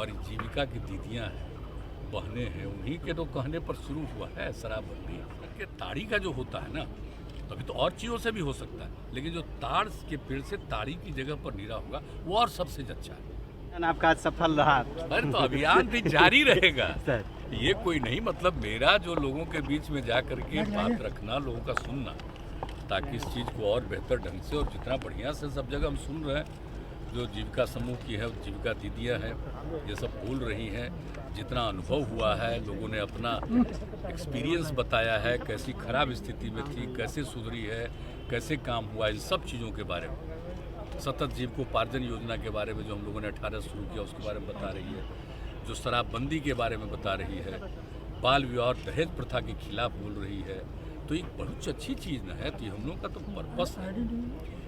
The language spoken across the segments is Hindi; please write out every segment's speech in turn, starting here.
और जीविका की दीदियाँ हैं, बहनें हैं, उन्हीं के तो कहने पर शुरू हुआ है शराबबंदी। कि ताड़ी का जो होता है ना, अभी तो और चीज़ों से भी हो सकता है, लेकिन जो ताड़ के पेड़ से ताड़ी की जगह पर नीरा होगा वो और सबसे अच्छा है। आपका आज सफल रहा। अरे तो अभियान भी जारी रहेगा सर, ये कोई नहीं, मतलब मेरा जो लोगों के बीच में जा करके बात रखना, लोगों का सुनना, ताकि इस चीज़ को और बेहतर ढंग से और जितना बढ़िया से सब जगह हम सुन रहे हैं, जो जीविका समूह की है, जीविका दीदियाँ हैं, ये सब बोल रही हैं, जितना अनुभव हुआ है, लोगों ने अपना एक्सपीरियंस बताया है, कैसी खराब स्थिति में थी, कैसे सुधरी है, कैसे काम हुआ, इन सब चीज़ों के बारे में, सतत जीविकोपार्जन योजना के बारे में जो हम लोगों ने 18 शुरू किया उसके बारे में बता रही है, जो शराबबंदी के बारे में बता रही है, बाल विवाह और दहेज प्रथा के खिलाफ बोल रही है। तो एक बहुत अच्छी चीज़ ना है। तो ये हम लोग का तो पर्पस है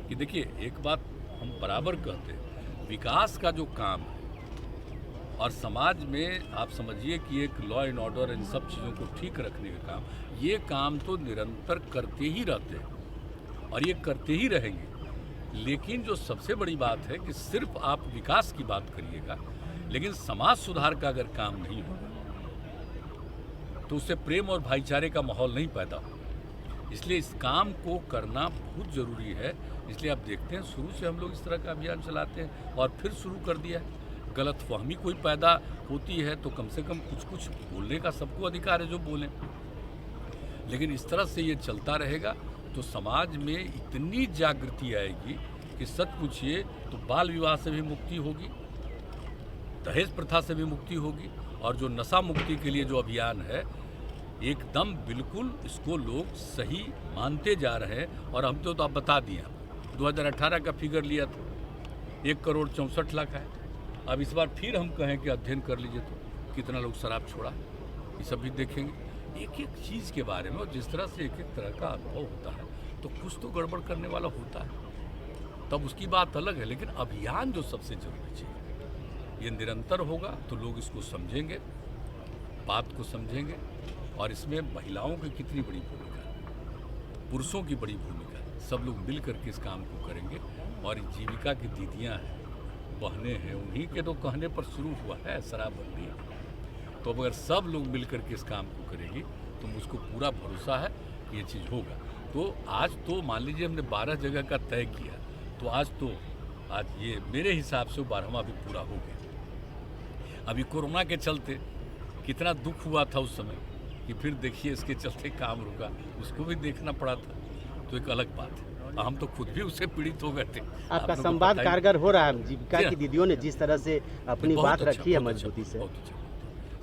कि देखिए, एक बात हम बराबर कहते हैं, विकास का जो काम है और समाज में आप समझिए कि एक लॉ एंड ऑर्डर, इन सब चीज़ों को ठीक रखने का काम, ये काम तो निरंतर करते ही रहते हैं और ये करते ही रहेंगे। लेकिन जो सबसे बड़ी बात है कि सिर्फ आप विकास की बात करिएगा, लेकिन समाज सुधार का अगर काम नहीं होगा तो उससे प्रेम और भाईचारे का माहौल नहीं पैदा होगा। इसलिए इस काम को करना बहुत ज़रूरी है। इसलिए आप देखते हैं शुरू से हम लोग इस तरह का अभियान चलाते हैं और फिर शुरू कर दिया है। गलतफहमी कोई पैदा होती है तो कम से कम कुछ बोलने का सबको अधिकार है, जो बोलें, लेकिन इस तरह से ये चलता रहेगा तो समाज में इतनी जागृति आएगी कि सच पूछिए तो बाल विवाह से भी मुक्ति होगी, दहेज प्रथा से भी मुक्ति होगी, और जो नशा मुक्ति के लिए जो अभियान है, एकदम बिल्कुल इसको लोग सही मानते जा रहे हैं। और हम तो आप बता दिए, 2018 का फिगर लिया था 1,64,00,000 है। अब इस बार फिर हम कहें कि अध्ययन कर लीजिए तो कितना लोग शराब छोड़ा, ये सब भी देखेंगे एक एक चीज़ के बारे में। और जिस तरह से एक एक तरह का अनुभव होता है तो कुछ तो गड़बड़ करने वाला होता है, तब उसकी बात अलग है। लेकिन अभियान जो सबसे जरूरी चीज़, ये निरंतर होगा तो लोग इसको समझेंगे, बात को समझेंगे, और इसमें महिलाओं की कितनी बड़ी भूमिका है, पुरुषों की बड़ी भूमिका है। सब लोग मिल करके इस काम को करेंगे। और जीविका की दीदियाँ हैं, बहनें हैं, उन्हीं के तो कहने पर शुरू हुआ है शराबबंदी। तो अगर सब लोग मिल करके इस काम को करेंगे तो मुझको पूरा भरोसा है कि ये चीज़ होगा। तो आज तो मान लीजिए हमने 12 जगह का तय किया, तो आज ये मेरे हिसाब से 12वां भी पूरा हो गया। अभी कोरोना के चलते कितना दुख हुआ था उस समय कि फिर देखिए इसके चलते काम रुका, उसको भी देखना पड़ा था, तो एक अलग बात है। हम तो खुद भी उससे पीड़ित हो गए थे। आपका संवाद कारगर हो रहा है। जीविका की दीदियों ने जिस तरह से अपनी बात रखी है मजबूती से, बहुत अच्छा,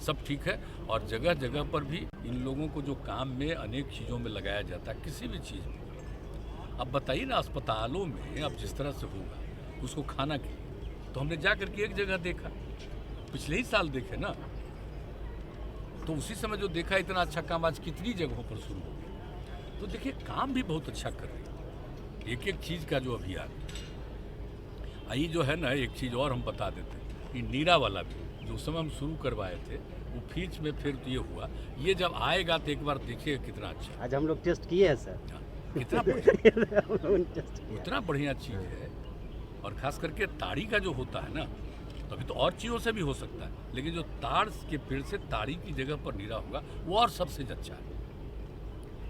सब ठीक है। और जगह जगह पर भी इन लोगों को जो काम में अनेक चीज़ों में लगाया जाता है, किसी भी चीज़ में, अब बताइए ना, अस्पतालों में अब जिस तरह से होगा उसको खाना की, तो हमने जा करके एक जगह देखा, पिछले ही साल देखे ना, तो उसी समय जो देखा इतना अच्छा काम आज कितनी जगहों पर शुरू हो गया। तो देखिए काम भी बहुत अच्छा कर रही है एक एक चीज़ का जो अभियान। आई जो है ना, एक चीज़ और हम बता देते हैं कि नीरा वाला भी जो समय हम शुरू करवाए थे, वो फीच में फिर तो ये हुआ, ये जब आएगा तो एक बार देखिएगा कितना अच्छा। आज हम लोग टेस्ट किए हैं सर, कितना बढ़िया उतना बढ़िया चीज़ है। और खास करके ताड़ी का जो होता है ना, तो अभी तो और चीज़ों से भी हो सकता है, लेकिन जो ताड़ के पेड़ से ताड़ी की जगह पर नीरा होगा वो और सबसे अच्छा है।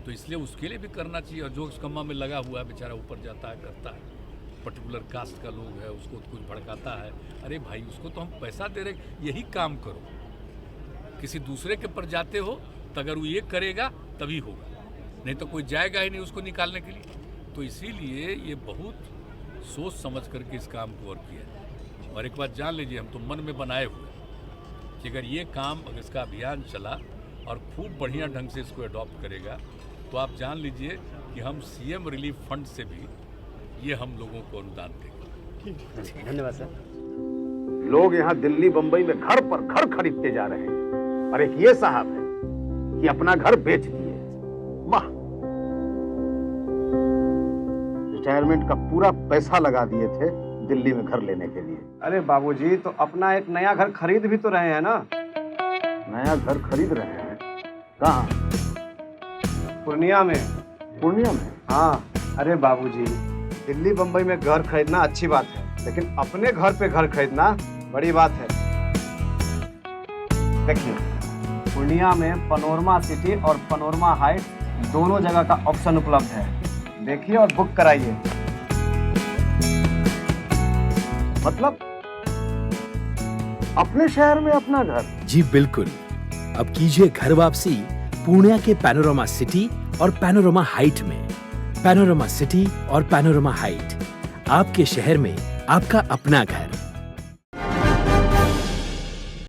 तो इसलिए उसके लिए भी करना चाहिए। और जो उस कम्मा में लगा हुआ है बेचारा ऊपर जाता है, करता है, पर्टिकुलर कास्ट का लोग है, उसको कुछ भड़काता है, अरे भाई उसको तो हम पैसा दे रहे, यही काम करो। किसी दूसरे के पर जाते हो तो अगर वो ये करेगा तभी होगा, नहीं तो कोई जाएगा ही नहीं उसको निकालने के लिए। तो इसीलिए ये बहुत सोच समझ करके इस काम को और किया। और एक बात जान लीजिए, हम तो मन में बनाए हुए कि अगर ये काम, अगर इसका अभियान चला और खूब बढ़िया ढंग से इसको अडॉप्ट करेगा, तो आप जान लीजिए कि हम सीएम रिलीफ फंड से भी ये हम लोगों को अनुदान देंगे। धन्यवाद सर। लोग यहाँ दिल्ली बंबई में घर पर घर खरीदते जा रहे हैं, और एक ये साहब है कि अपना घर बेच दिए। वाह, रिटायरमेंट का पूरा पैसा लगा दिए थे दिल्ली में घर लेने के लिए। अरे बाबूजी, तो अपना एक नया घर खरीद भी तो रहे हैं ना। नया घर खरीद रहे हैं? कहाँ? पूर्णिया में। पूर्णिया में? हाँ। अरे बाबूजी, दिल्ली बंबई में घर खरीदना अच्छी बात है, लेकिन अपने घर पे घर खरीदना बड़ी बात है। देखिए, पूर्णिया में पनोरमा सिटी और पनोरमा हाइट दोनों जगह का ऑप्शन उपलब्ध है। देखिए और बुक कराइए। मतलब अपने शहर में अपना घर? जी बिल्कुल। अब कीजिए घर वापसी पूर्णिया के पैनोरमा सिटी और पैनोरमा हाइट में। पैनोरमा सिटी और पैनोरमा हाइट, आपके शहर में आपका अपना घर।